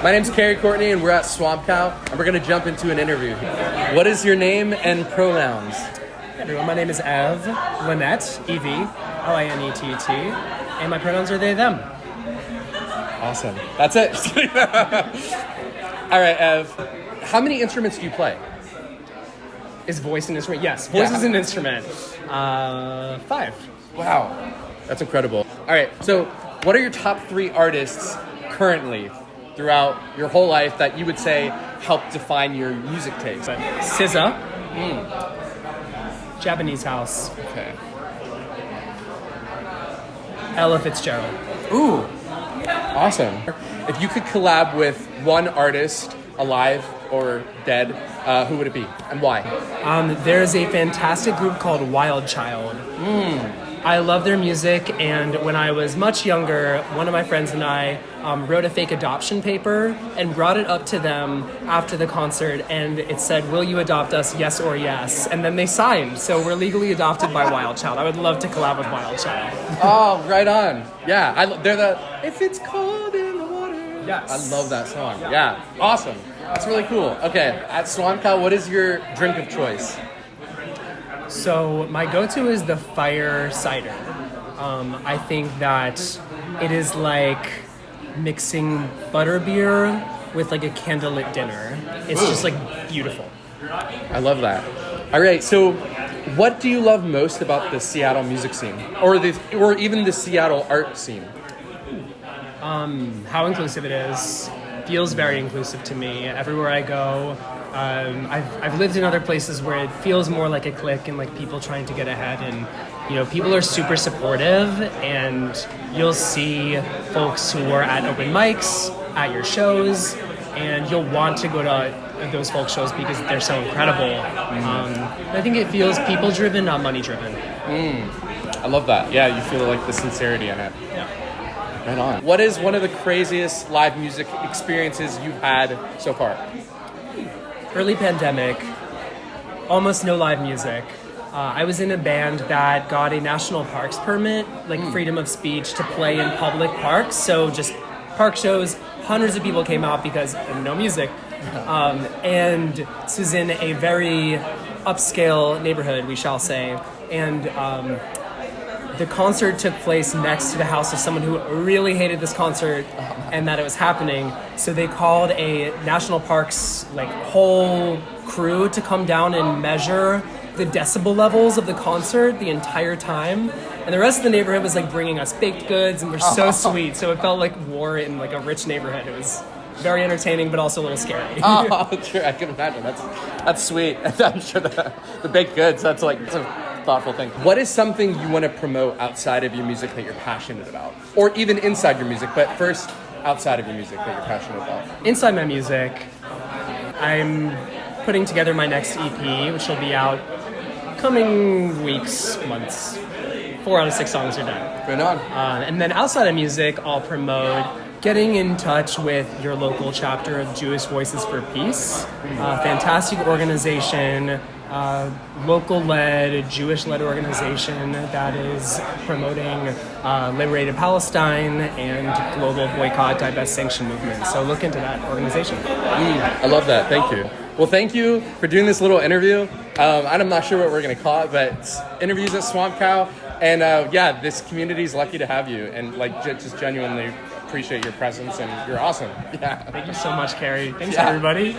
My name's Kerry, Courtney, and we're at Swamp Cow, and we're going to jump into an interview. What is your name and pronouns? Hey everyone, my name is Linett, E-V, L-I-N-E-T-T, and my pronouns are they, them. Awesome. That's it. All right, Ev, how many instruments do you play? Is voice an instrument? Yes, voice is an instrument. 5. Wow, that's incredible. All right, so what are your top 3 artists currently throughout your whole life that you would say help define your music taste? SZA, Japanese House, Okay. Ella Fitzgerald. Ooh, awesome. If you could collab with one artist, alive or dead, who would it be and why? There's a fantastic group called Wild Child. I love their music, and when I was much younger, one of my friends and I wrote a fake adoption paper and brought it up to them after the concert, and it said, "Will you adopt us, yes or yes?" And then they signed, so we're legally adopted by Wild Child. I would love to collab with Wild Child. Oh, right on. Yeah, they're the "If It's Cold in the Water." Yes. I love that song. Yeah, awesome. That's really cool. Okay, at Swamp Cow, what is your drink of choice? So my go-to is the fire cider. I think that it is like mixing butterbeer with like a candlelit dinner. It's just like beautiful. I love that. All right, so what do you love most about the Seattle music scene, or even the Seattle art scene? How inclusive it is. Feels very inclusive to me. Everywhere I go, I've lived in other places where it feels more like a clique and like people trying to get ahead, and people are super supportive, and you'll see folks who are at open mics, at your shows, and you'll want to go to those folk shows because they're so incredible. I think it feels people driven, not money driven. I love that. Yeah, you feel like the sincerity in it. Yeah. Right on. What is one of the craziest live music experiences you've had so far? Early pandemic, almost no live music. I was in a band that got a national parks permit, like freedom of speech, to play in public parks. So just park shows, hundreds of people came out because no music. And this was in a very upscale neighborhood, we shall say. And the concert took place next to the house of someone who really hated this concert and that it was happening. So they called a national parks whole crew to come down and measure the decibel levels of the concert the entire time. And the rest of the neighborhood was bringing us baked goods, and they're so sweet. So it felt like war in a rich neighborhood. It was very entertaining, but also a little scary. Oh, sure, I can imagine. That's sweet. I'm sure the baked goods. It's a thoughtful thing. What is something you want to promote outside of your music that you're passionate about, or even inside your music? But first, outside of your music that you're passionate about. Inside my music, I'm putting together my next EP, which will be out coming weeks, months. 4 out of 6 songs are done. Right on. And then outside of music, I'll promote getting in touch with your local chapter of Jewish Voices for Peace. Fantastic organization, local-led, Jewish-led organization that is promoting liberated Palestine and global boycott, divest, sanction movement. So look into that organization. I love that. Thank you. Well, thank you for doing this little interview. I'm not sure what we're going to call it, but it's interviews at Swamp Cow. And this community is lucky to have you, and just genuinely appreciate your presence, and you're awesome. Yeah. Thank you so much, Kerry. Thanks, everybody.